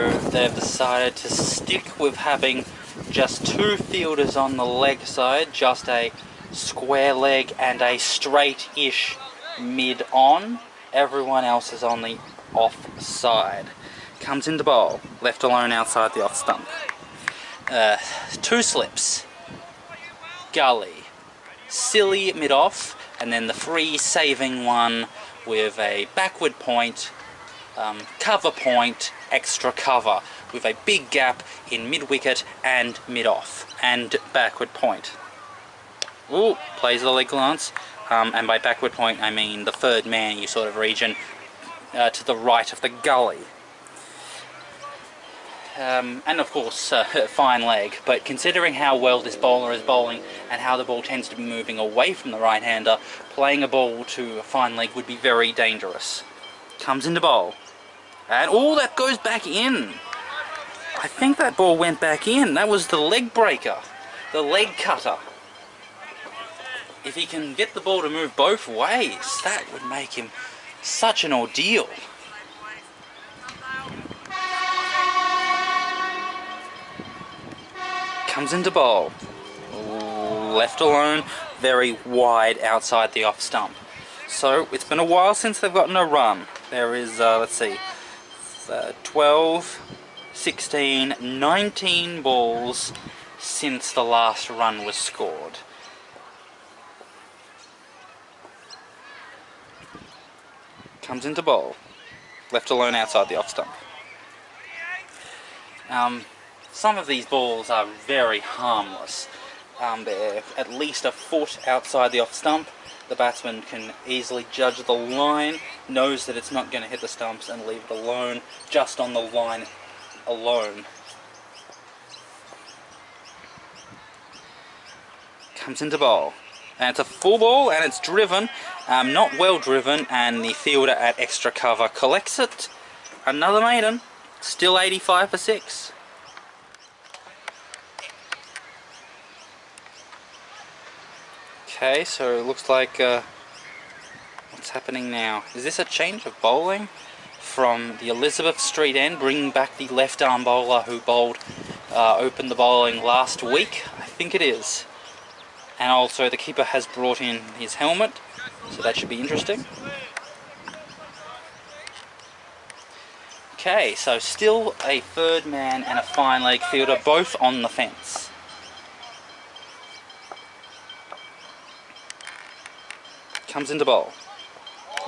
So they've decided to stick with having just 2 fielders on the leg side, just a square leg and a straight-ish mid-on. Everyone else is on the off side. Comes into bowl, left alone outside the off stump. 2 slips, gully, silly mid-off, and then the free saving one with a backward point, cover point, extra cover, with a big gap in mid-wicket and mid-off, and backward point. Ooh, plays the leg glance, and by backward point I mean the third man you sort of region to the right of the gully. And of course, fine leg, but considering how well this bowler is bowling and how the ball tends to be moving away from the right-hander, playing a ball to a fine leg would be very dangerous. Comes into bowl, and oh, that goes back in. I think that ball went back in. That was the leg breaker, the leg cutter. If he can get the ball to move both ways, that would make him such an ordeal. Comes into bowl. Ooh, left alone, very wide outside the off stump. So it's been a while since they've gotten a run. There is, let's see, 12, 16, 19 balls since the last run was scored. Comes into bowl. Left alone outside the off stump. Some of these balls are very harmless. They're at least a foot outside the off stump. The batsman can easily judge the line, knows that it's not going to hit the stumps, and leave it alone, just on the line alone. Comes into bowl. And it's a full ball, and it's driven, not well driven, and the fielder at extra cover collects it. Another maiden, still 85 for 6. Okay, so it looks like, what's happening now? Is this a change of bowling from the Elizabeth Street end, bringing back the left arm bowler who bowled, opened the bowling last week? I think it is. And also the keeper has brought in his helmet, so that should be interesting. Okay, so still a third man and a fine leg fielder, both on the fence. Comes into bowl.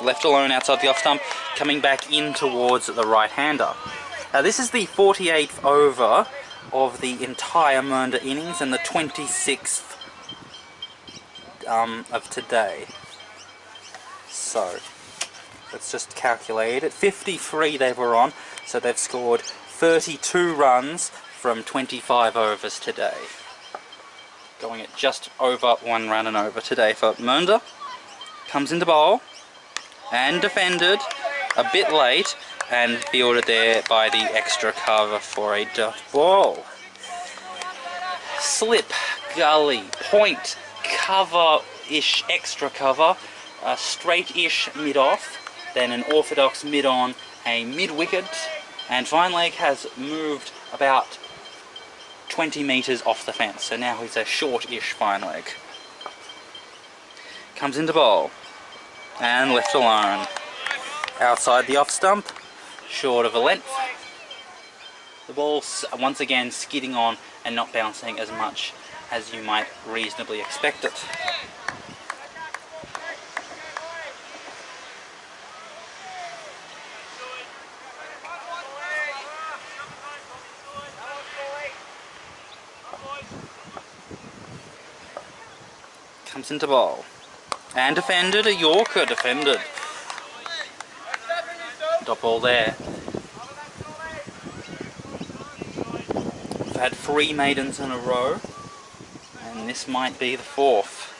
Left alone outside the off stump, coming back in towards the right-hander. Now this is the 48th over of the entire Mernda innings and the 26th of today. So let's just calculate it. 53 they were on, so they've scored 32 runs from 25 overs today. Going at just over 1 run and over today for Mernda. Comes into bowl and defended a bit late and fielded there by the extra cover for a dot ball. Slip, gully, point, cover-ish, extra cover, a straight-ish mid-off, then an orthodox mid-on, a mid-wicket, and fine leg has moved about 20 metres off the fence, so now he's a short-ish fine leg. Comes into bowl and left alone outside the off stump, short of a length. The ball's once again skidding on and not bouncing as much as you might reasonably expect it. Comes into bowl and defended, a Yorker defended. Dot ball there. We've had 3 maidens in a row, and this might be the 4th.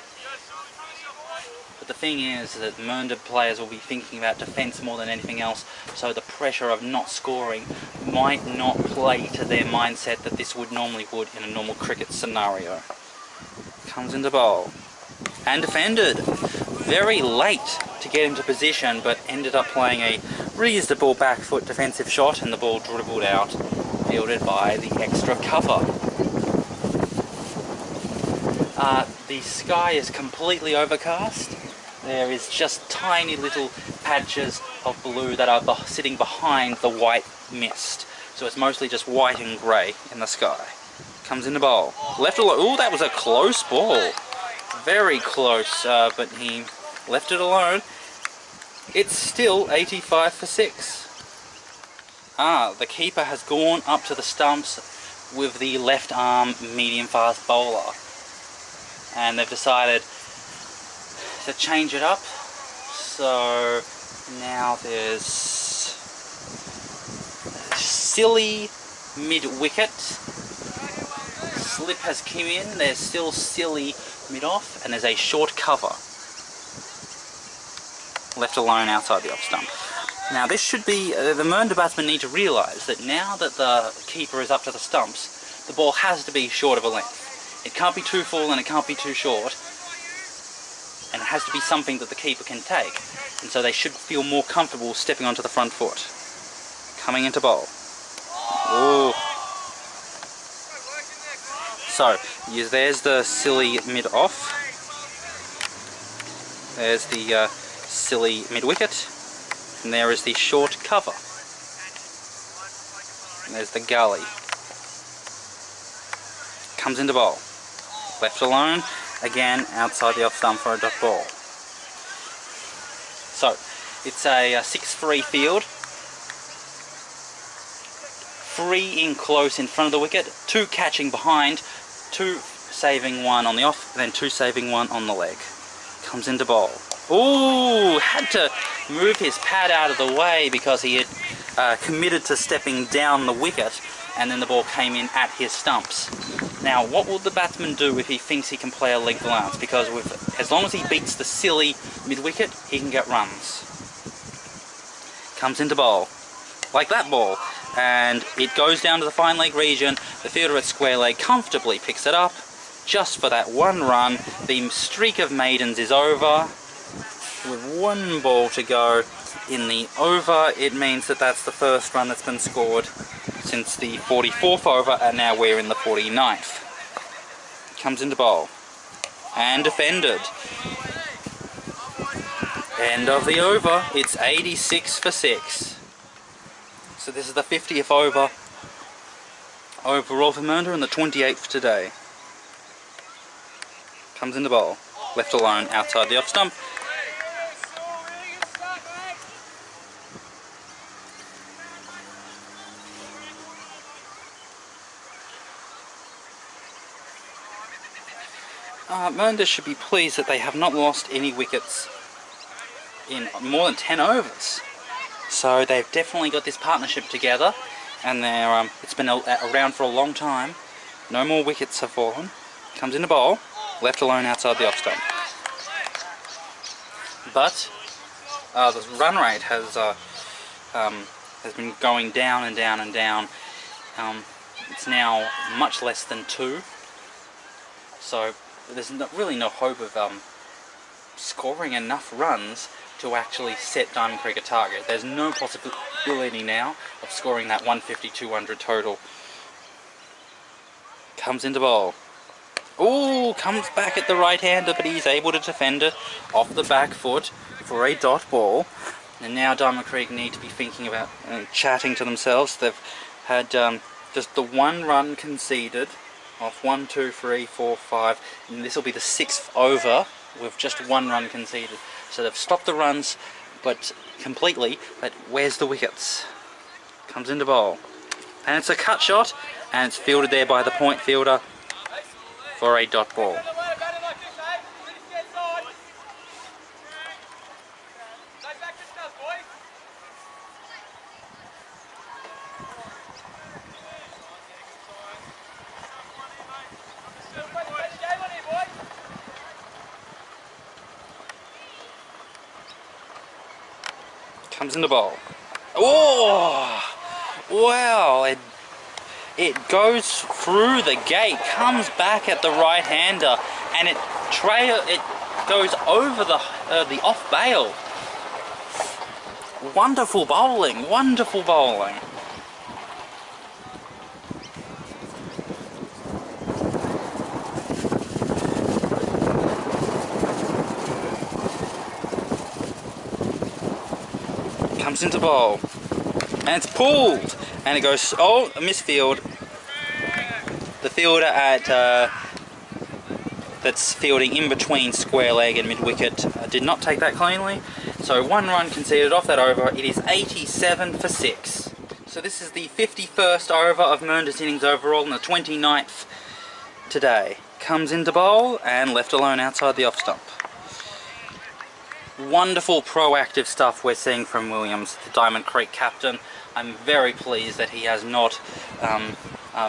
But the thing is that Mernda players will be thinking about defence more than anything else, so the pressure of not scoring might not play to their mindset that this would normally would in a normal cricket scenario. Comes into bowl and defended very late to get into position, but ended up playing a reused the ball back foot defensive shot, and the ball dribbled out, fielded by the extra cover. The sky is completely overcast. There is just tiny little patches of blue that are sitting behind the white mist. So it's mostly just white and grey in the sky. Comes in the bowl. Left alone. Ooh, that was a close ball. Very close, but he left it alone. It's still 85 for 6. The keeper has gone up to the stumps with the left arm medium fast bowler. And they've decided to change it up. So now there's silly mid-wicket. Slip has come in. There's still silly mid-off, and there's a short cover. Left alone outside the off stump. Now this should be, the Mernda batsmen need to realise that now that the keeper is up to the stumps, the ball has to be short of a length. It can't be too full and it can't be too short, and it has to be something that the keeper can take, and so they should feel more comfortable stepping onto the front foot. Coming into bowl. Ooh. So, there's the silly mid-off. There's the silly mid-wicket. And there is the short cover. And there's the gully. Comes into bowl. Left alone. Again, outside the off stump for a dot ball. So, it's a 6-3 field. 3 in close in front of the wicket. 2 catching behind. 2 saving 1 on the off. And then 2 saving 1 on the leg. Comes into bowl. Ooh, had to move his pad out of the way because he had committed to stepping down the wicket, and then the ball came in at his stumps. Now, what will the batsman do if he thinks he can play a leg allowance? Because as long as he beats the silly mid-wicket, he can get runs. Comes into bowl, like that ball, and it goes down to the fine leg region. The fielder at square leg comfortably picks it up, just for that one run. The streak of maidens is over. With 1 ball to go in the over, it means that that's the first run that's been scored since the 44th over, and now we're in the 49th. Comes into bowl. And defended. End of the over. It's 86 for 6. So this is the 50th over overall for Mernda, and the 28th today. Comes into bowl. Left alone outside the off stump. Mernda should be pleased that they have not lost any wickets in more than 10 overs. So they've definitely got this partnership together, and they're it's been around for a long time. No more wickets have fallen. Comes into bowl, left alone outside the off stump. But the run rate has been going down and down and down. It's now much less than 2. So there's really no hope of scoring enough runs to actually set Diamond Creek a target. There's no possibility now of scoring that 150-200 total. Comes into bowl. Ooh, comes back at the right-hander, but he's able to defend it off the back foot for a dot ball. And now Diamond Creek need to be thinking about chatting to themselves. They've had just the 1 run conceded off 1, 2, 3, 4, 5, and this will be the 6th over with just 1 run conceded. So they've stopped the runs, but completely. But where's the wickets? Comes into bowl, and it's a cut shot, and it's fielded there by the point fielder for a dot ball. Comes in the bowl. Oh! Wow! It goes through the gate, comes back at the right-hander, and it goes over the off bail. Wonderful bowling, wonderful bowling. Comes into bowl, and it's pulled, and it goes, oh, a misfield. The fielder at that's fielding in between square leg and mid wicket did not take that cleanly, so 1 run conceded off that over. It is 87 for 6. So this is the 51st over of Mernda's innings overall, and the 29th today. Comes into bowl and left alone outside the off stump. Wonderful proactive stuff we're seeing from Williams, the Diamond Creek captain. I'm very pleased that he has not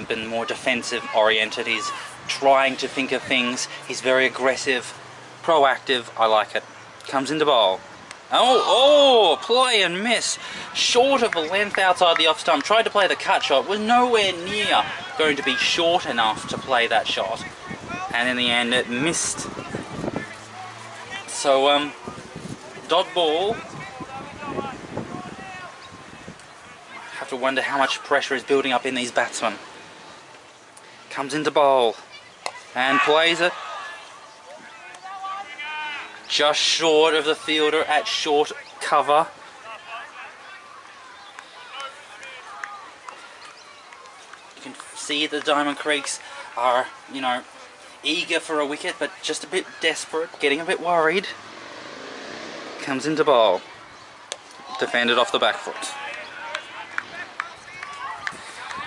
been more defensive oriented. He's trying to think of things. He's very aggressive, proactive. I like it. Comes into bowl. Oh, play and miss. Short of a length outside the off stump. Tried to play the cut shot. Was nowhere near going to be short enough to play that shot. And in the end it missed. So, dot ball. Have to wonder how much pressure is building up in these batsmen. Comes into bowl and plays it just short of the fielder at short cover. You can see the Diamond Creeks are, you know, eager for a wicket, but just a bit desperate, getting a bit worried. Comes into bowl, defended off the back foot.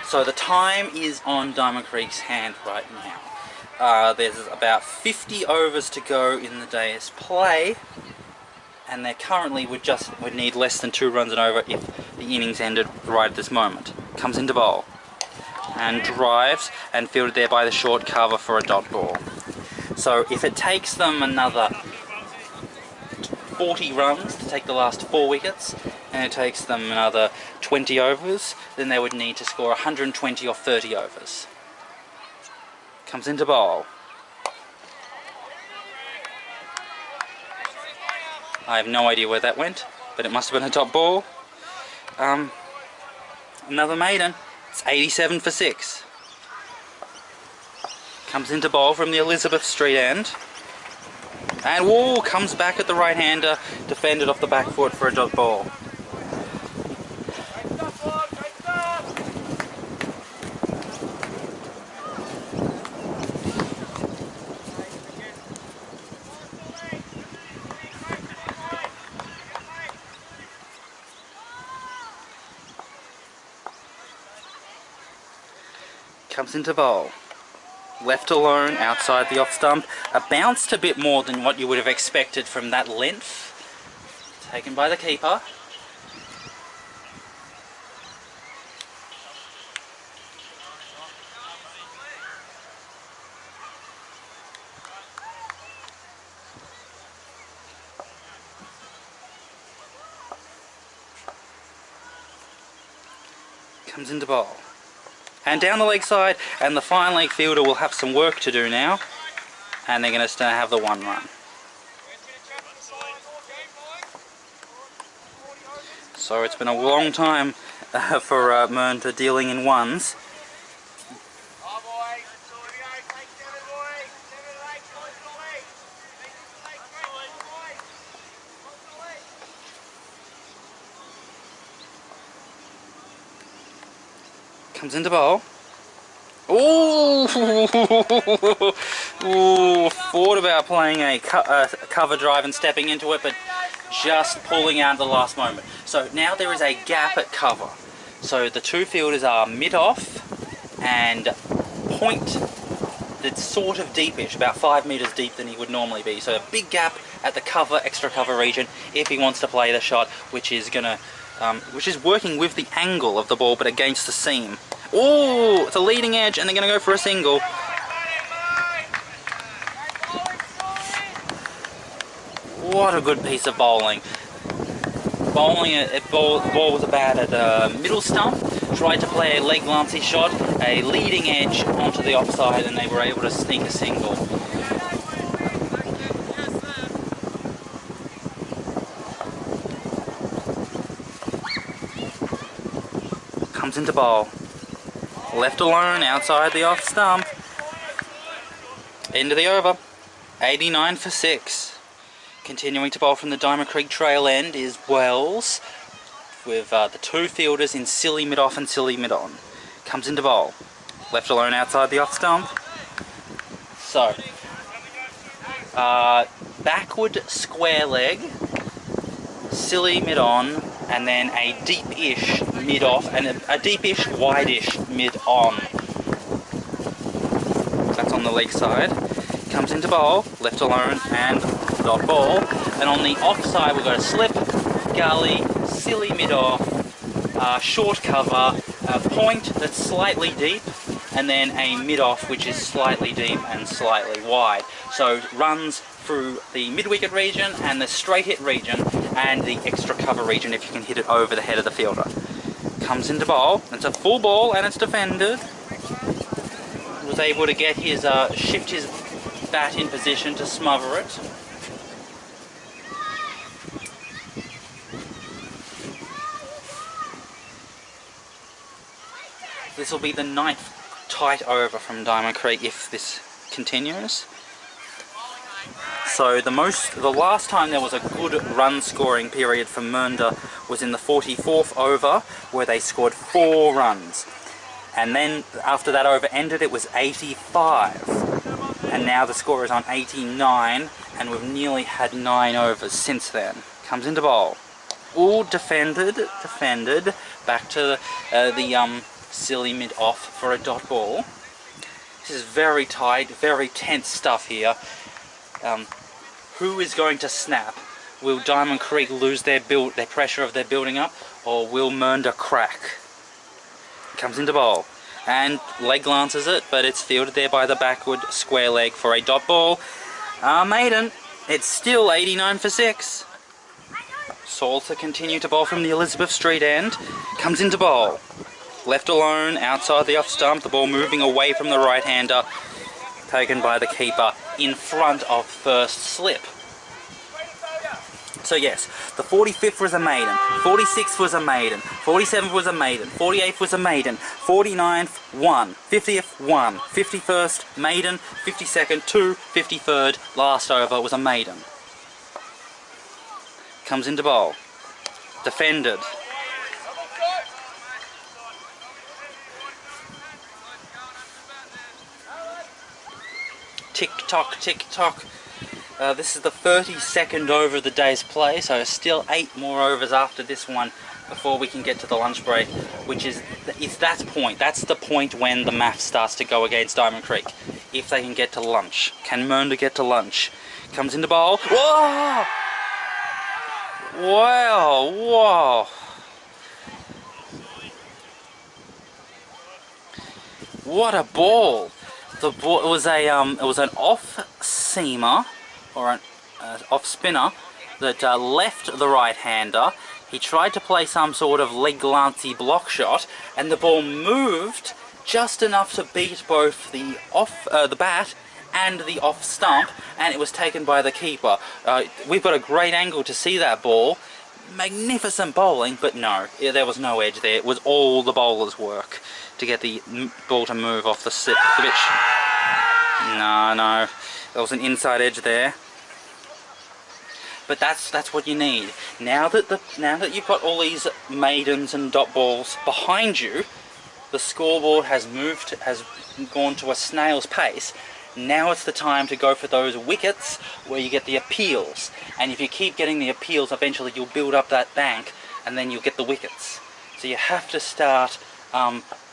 So the time is on Diamond Creek's hand right now. There's about 50 overs to go in the day's play, and they currently would need less than 2 runs and over if the innings ended right at this moment. Comes into bowl and drives and fielded there by the short cover for a dot ball. So if it takes them another 40 runs to take the last 4 wickets, and it takes them another 20 overs, then they would need to score 120 or 30 overs. Comes into bowl. I have no idea where that went, but it must have been a top ball. Another maiden. It's 87 for 6. Comes into bowl from the Elizabeth Street end. And whoa, comes back at the right-hander, defended off the back foot for a dot ball. Comes into bowl. Left alone outside the off stump. Bounced a bit more than what you would have expected from that length. Taken by the keeper. Comes into bowl. And down the leg side, and the fine leg fielder will have some work to do now, and they're going to have the 1 run. So it's been a long time for Mernda dealing in ones. Comes into bowl. Ooh, thought about playing a cover drive and stepping into it, but just pulling out at the last moment. So now there is a gap at cover. So the 2 fielders are mid-off and point that's sort of deepish, about 5 metres deep than he would normally be. So a big gap at the cover, extra cover region if he wants to play the shot, which is working with the angle of the ball but against the seam. Oh, it's a leading edge and they're going to go for a single. What a good piece of bowling. Ball was bad at the middle stump, tried to play a leg glancey shot, a leading edge onto the offside, and they were able to sneak a single. comes into bowl. Left alone outside the off stump. End of the over. 89 for 6. Continuing to bowl from the Diamond Creek trail end is Wells, with the two fielders in silly mid-off and silly mid-on. Comes into bowl. Left alone outside the off stump. So, backward square leg, silly mid-on, and then a deep-ish mid-off, and a deep-ish, wide-ish mid-on. That's on the leg side. Comes into bowl, left alone, and dot ball. And on the off side, we've got a slip, gully, silly mid-off, short cover, a point that's slightly deep, and then a mid-off which is slightly deep and slightly wide. So runs through the mid-wicket region and the straight hit region and the extra cover region if you can hit it over the head of the fielder. Comes into bowl, it's a full ball and it's defended. Was able to get his, shift his bat in position to smother it. This will be the 9th tight over from Diamond Creek if this continues. So the last time there was a good run scoring period for Mernda was in the 44th over, where they scored 4 runs. And then after that over ended, it was 85. And now the score is on 89, and we've nearly had 9 overs since then. Comes into bowl. All defended. Back to the silly mid-off for a dot ball. This is very tight, very tense stuff here. Who is going to snap? Will Diamond Creek lose their pressure of their building up, or will Mernda crack? Comes into bowl, and leg glances it, but it's fielded there by the backward square leg for a dot ball. Maiden, it's still 89 for 6. Saul to continue to bowl from the Elizabeth Street end. Comes into bowl. Left alone, outside the off stump, the ball moving away from the right-hander, taken by the keeper in front of first slip. So yes, the 45th was a maiden, 46th was a maiden, 47th was a maiden, 48th was a maiden, 49th, 1, 50th, 1, 51st, maiden, 52nd, 2, 53rd, last over was a maiden. Comes into bowl. Defended. Tick-tock, tick-tock. This is the 32nd over of the day's play, so still 8 more overs after this one before we can get to the lunch break, which is that point. That's the point when the math starts to go against Diamond Creek. If they can get to lunch. Can Mernda get to lunch? Comes into bowl. Whoa! Wow, whoa. What a ball. The ball, it was an off-seamer, or an off-spinner, that left the right-hander. He tried to play some sort of leg-glancy block shot, and the ball moved just enough to beat both the bat and the off stump, and it was taken by the keeper. We've got a great angle to see that ball. Magnificent bowling, but no, there was no edge there. It was all the bowler's work to get the ball to move off the pitch. No, there was an inside edge there. But that's what you need. Now that you've got all these maidens and dot balls behind you, the scoreboard has gone to a snail's pace. Now it's the time to go for those wickets where you get the appeals. And if you keep getting the appeals, eventually you'll build up that bank and then you'll get the wickets. So you have to start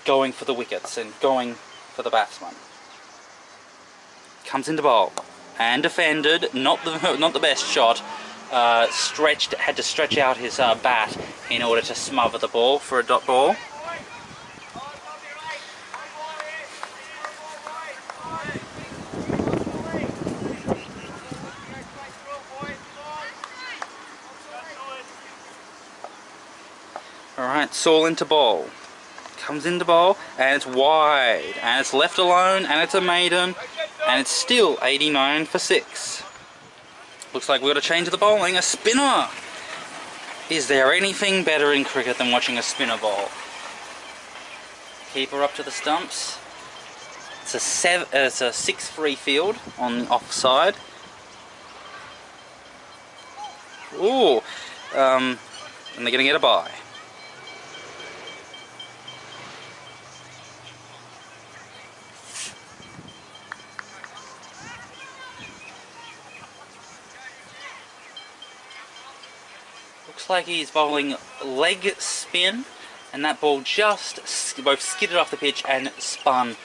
going for the wickets and going for the batsman. Comes into bowl and defended. Not the best shot. Had to stretch out his bat in order to smother the ball for a dot ball. Alright, Saul into bowl. Comes into bowl, and it's wide, and it's left alone, and it's a maiden, and it's still 89 for 6. Looks like we've got to change the bowling. A spinner! Is there anything better in cricket than watching a spinner bowl? Keeper up to the stumps. It's a 6-3 field on the offside. Ooh, and they're going to get a bye. Looks like he's bowling leg spin, and that ball just both skidded off the pitch and spun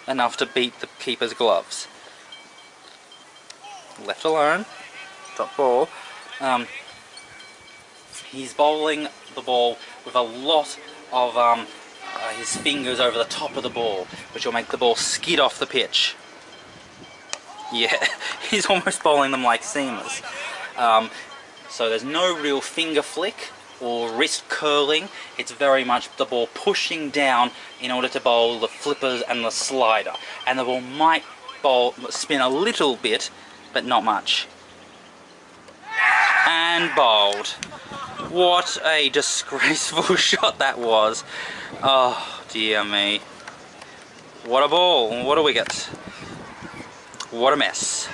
enough to beat the keeper's gloves. Left alone, top ball. He's bowling the ball with a lot of his fingers over the top of the ball, which will make the ball skid off the pitch. Yeah, he's almost bowling them like seamers. So there's no real finger flick or wrist curling. It's very much the ball pushing down in order to bowl the flippers and the slider. And the ball might spin a little bit, but not much. And bowled. What a disgraceful shot that was. Oh, dear me. What a ball. What a wicket. What a mess.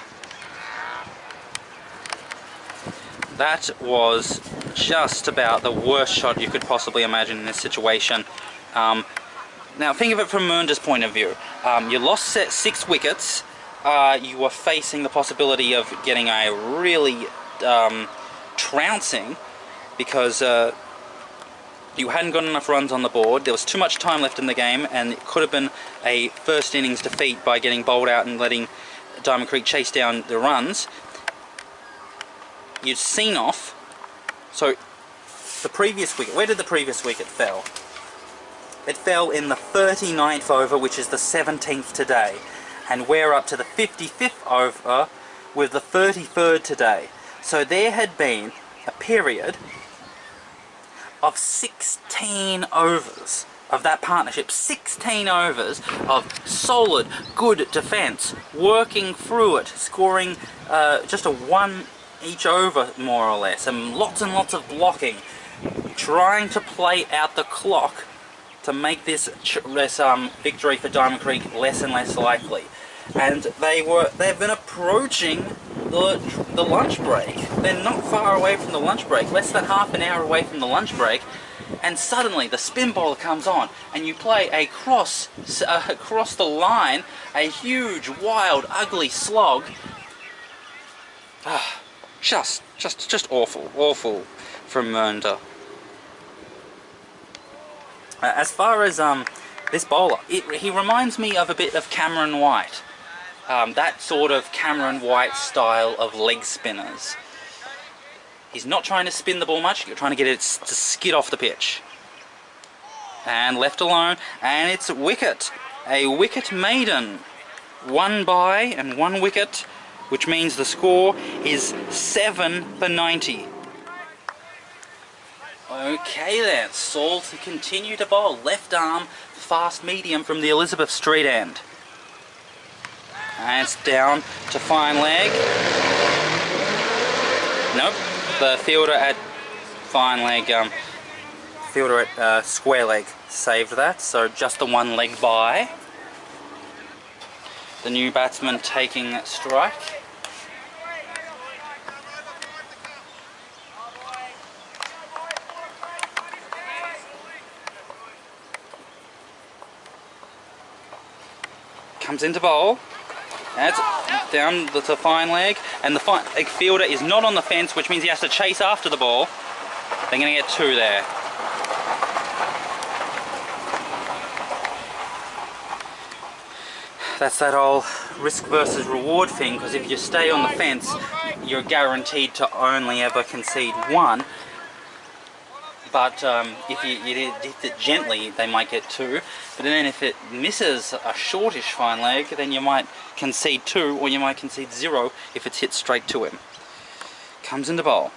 That was just about the worst shot you could possibly imagine in this situation. Now think of it from Mernda's point of view. You lost 6 wickets. You were facing the possibility of getting a really trouncing because you hadn't got enough runs on the board. There was too much time left in the game, and it could have been a first innings defeat by getting bowled out and letting Diamond Creek chase down the runs. You'd seen off. So the previous wicket, where did the previous wicket fall? It fell in the 39th over, which is the 17th today, and we're up to the 55th over with the 33rd today. So there had been a period of 16 overs of that partnership, 16 overs of solid, good defence, working through it, scoring just a 1 each over more or less, and lots of blocking, trying to play out the clock to make this victory for Diamond Creek less and less likely. And they've been approaching the lunch break. They're not far away from the lunch break, less than half an hour away from the lunch break, and suddenly the spin bowler comes on and you play across the line a huge, wild, ugly slog. Just awful from Mernda. As far as this bowler, he reminds me of a bit of Cameron White. That sort of Cameron White style of leg spinners. He's not trying to spin the ball much, you're trying to get it to skid off the pitch. And left alone, and it's wicket. A wicket maiden. 1 bye and 1 wicket, which means the score is 7 for 90. Okay then, Saul to continue to bowl. Left arm, fast medium from the Elizabeth Street end. And it's down to fine leg. Nope, the fielder at fine leg, fielder at square leg saved that, so just the 1 leg bye. The new batsman taking strike. Comes into bowl. That's down to fine leg, and the fine leg fielder is not on the fence, which means he has to chase after the ball. They're going to get 2 there. That's that old risk versus reward thing, because if you stay on the fence, you're guaranteed to only ever concede 1. But if you hit it gently, they might get 2. But then if it misses a shortish fine leg, then you might concede 2, or you might concede 0 if it's hit straight to him. Comes into bowl.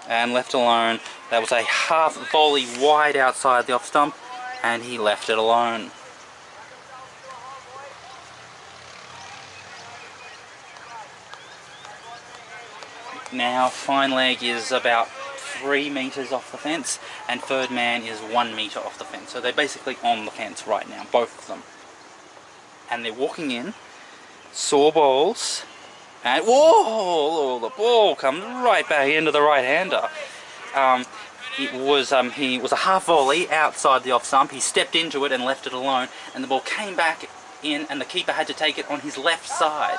And left alone. That was a half volley wide outside the off stump, and he left it alone. Now fine leg is about 3 meters off the fence, and third man is 1 meter off the fence. So they're basically on the fence right now, both of them. And they're walking in, saw balls, and whoa! The ball comes right back into the right-hander. He was a half volley outside the off stump. He stepped into it and left it alone, and the ball came back in, and the keeper had to take it on his left side.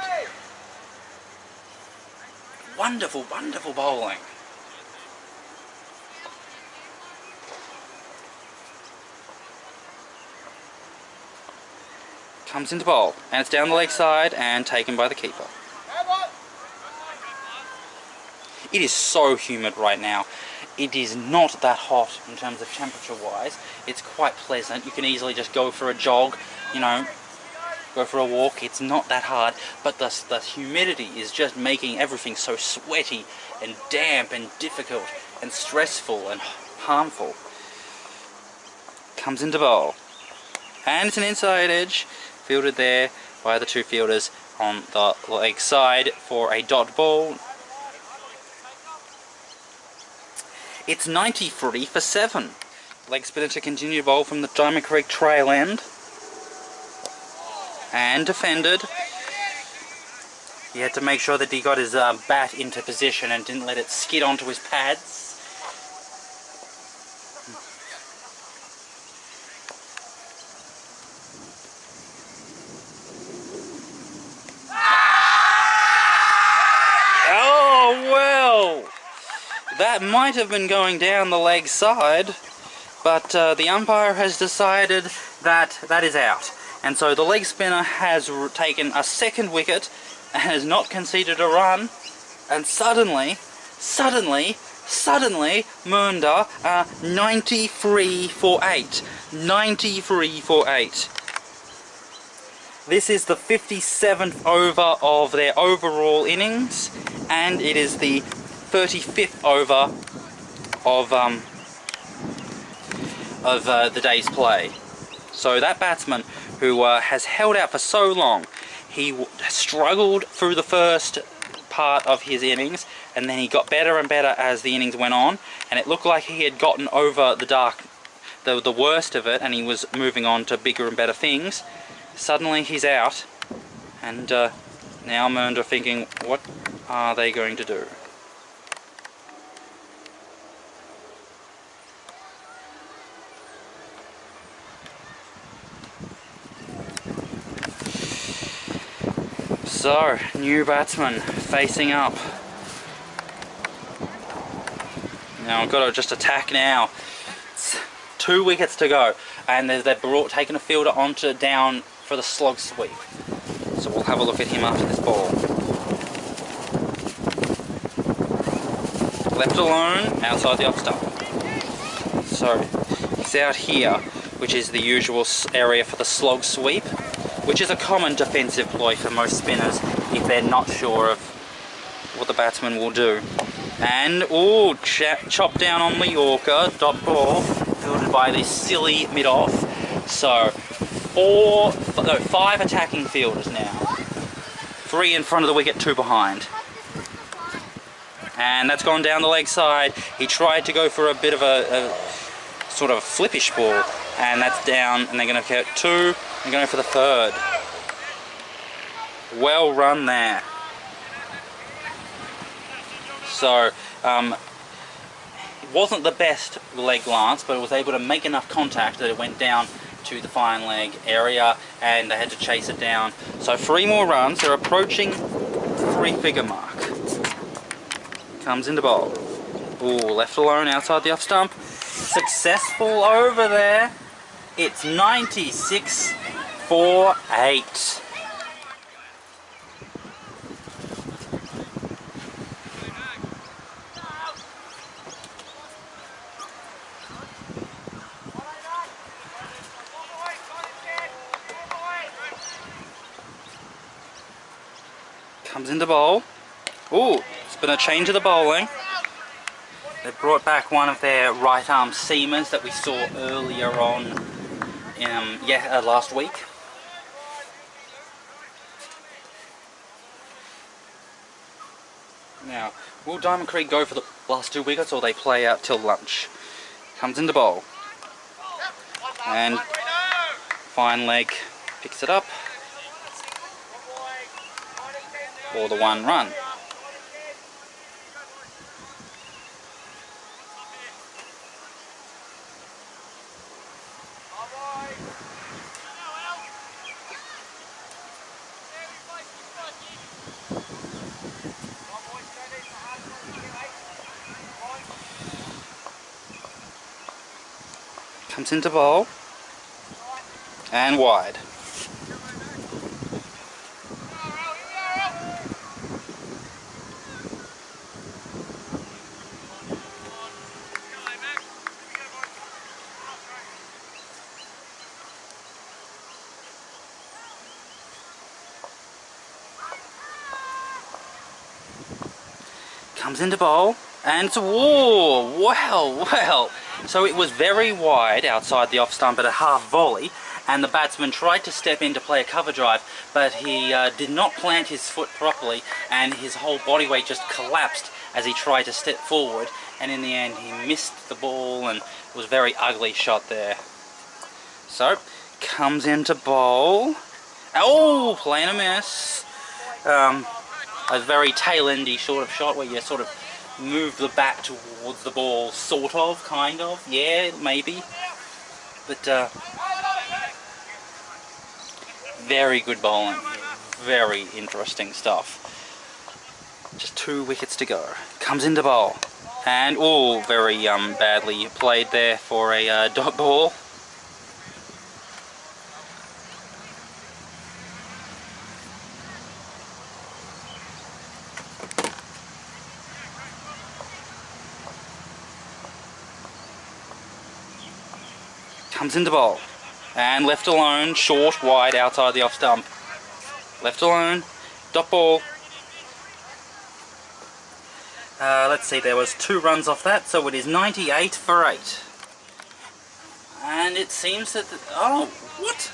Wonderful, wonderful bowling. Comes into bowl, and it's down the leg side and taken by the keeper. It is so humid right now. It is not that hot in terms of temperature wise. It's quite pleasant. You can easily just go for a jog, you know, go for a walk. It's not that hard, but the humidity is just making everything so sweaty and damp and difficult and stressful and harmful. Comes into bowl, and it's an inside edge, fielded there by the 2 fielders on the leg side for a dot ball. It's 93 for 7. Leg spinner to continue bowl from the Diamond Creek trail end. And defended. He had to make sure that he got his bat into position and didn't let it skid onto his pads. Oh, well! That might have been going down the leg side, but the umpire has decided that that is out. And so the leg spinner has taken a second wicket and has not conceded a run. And suddenly, Mernda, 93 for 8. 93 for 8. This is the 57th over of their overall innings, and it is the 35th over of the day's play. So that batsman who has held out for so long, he struggled through the first part of his innings, and then he got better and better as the innings went on, and it looked like he had gotten over the worst of it, and he was moving on to bigger and better things. Suddenly he's out, and now Mernda thinking, what are they going to do? So, new batsman facing up. Now I've got to just attack now. It's 2 wickets to go, and they've taken a fielder onto down for the slog sweep. So we'll have a look at him after this ball. Left alone, outside the off stump. So he's out here, which is the usual area for the slog sweep, which is a common defensive ploy for most spinners if they're not sure of what the batsman will do. And, ooh, chopped down on the Yorker, dot ball, fielded by this silly mid-off. So, 5 attacking fielders now. 3 in front of the wicket, 2 behind. And that's gone down the leg side. He tried to go for a bit of a sort of a flippish ball, and that's down, and they're going to count 2. They're going for the 3rd. Well run there. So, it wasn't the best leg glance, but it was able to make enough contact that it went down to the fine leg area, and they had to chase it down. So 3 more runs. They're approaching the 3-figure mark. Comes into bowl. Ooh, left alone outside the off stump. Successful over there. It's 96 for 8. Comes into bowl. Ooh, it's been a change of the bowling. They brought back one of their right arm seamers that we saw earlier on last week. Now, will Diamond Creek go for the last 2 wickets or they play out till lunch? Comes into bowl. And fine leg picks it up for the 1 run. Comes into bowl and wide. Comes into bowl and whoa, wow. So it was very wide outside the off stump at a half volley, and the batsman tried to step in to play a cover drive, but he did not plant his foot properly, and his whole body weight just collapsed as he tried to step forward, and in the end he missed the ball, and it was a very ugly shot there. So, comes into bowl. Oh, playing a miss. A very tail-endy sort of shot where you sort of move the bat towards the ball, sort of, kind of, yeah, maybe. But, very good bowling. Very interesting stuff. Just 2 wickets to go. Comes into bowl. And, oh, very badly played there for a dot ball. Comes into bowl. And left alone, short, wide, outside the off stump. Left alone, dot ball. Let's see, there was 2 runs off that, so it is 98 for 8. And it seems that, oh, what?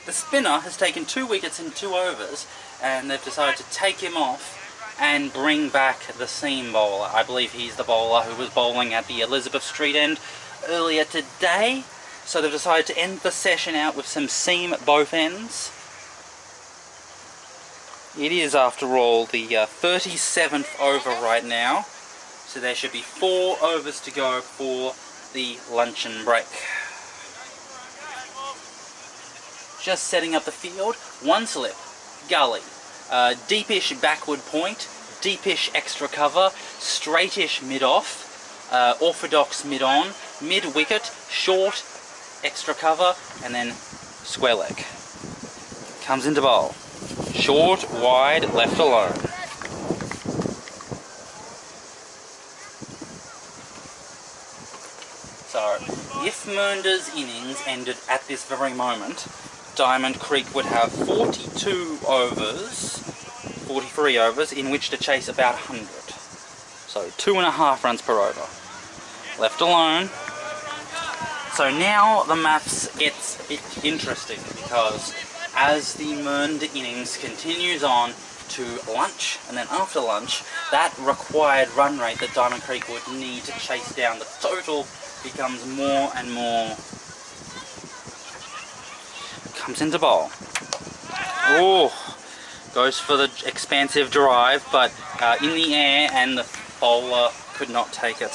The spinner has taken 2 wickets in 2 overs, and they've decided to take him off and bring back the seam bowler. I believe he's the bowler who was bowling at the Elizabeth Street end earlier today. So they've decided to end the session out with some seam at both ends. It is, after all, the 37th over right now. So there should be 4 overs to go for the luncheon break. Just setting up the field. 1 slip, gully, deepish backward point, deepish extra cover, straightish mid-off, orthodox mid-on, mid-wicket, short, extra cover, and then square leg. Comes into bowl. Short, wide, left alone. So, if Mernda's innings ended at this very moment, Diamond Creek would have 43 overs in which to chase about 100. So 2.5 runs per over. Left alone. So now the maths gets a bit interesting, because as the Mernda innings continues on to lunch, and then after lunch, that required run rate that Diamond Creek would need to chase down the total becomes more and more. Comes into bowl. Oh, goes for the expansive drive, but in the air, and the bowler could not take it.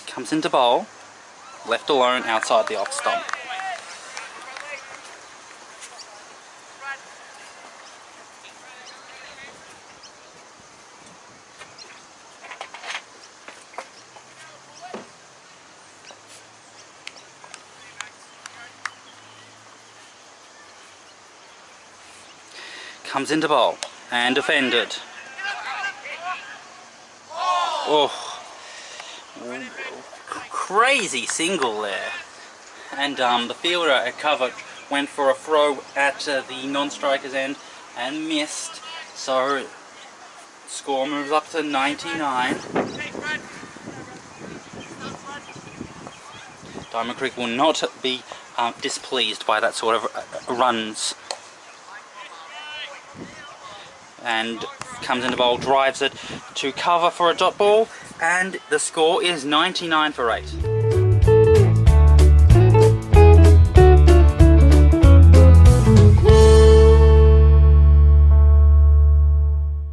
Comes into bowl, left alone outside the off stump. Comes into bowl and defended. Oh. Crazy single there, and the fielder at cover went for a throw at the non-striker's end and missed. So Score moves up to 99. Diamond Creek will not be displeased by that sort of runs. And comes into bowl, drives it to cover for a dot ball, and the score is 99 for 8.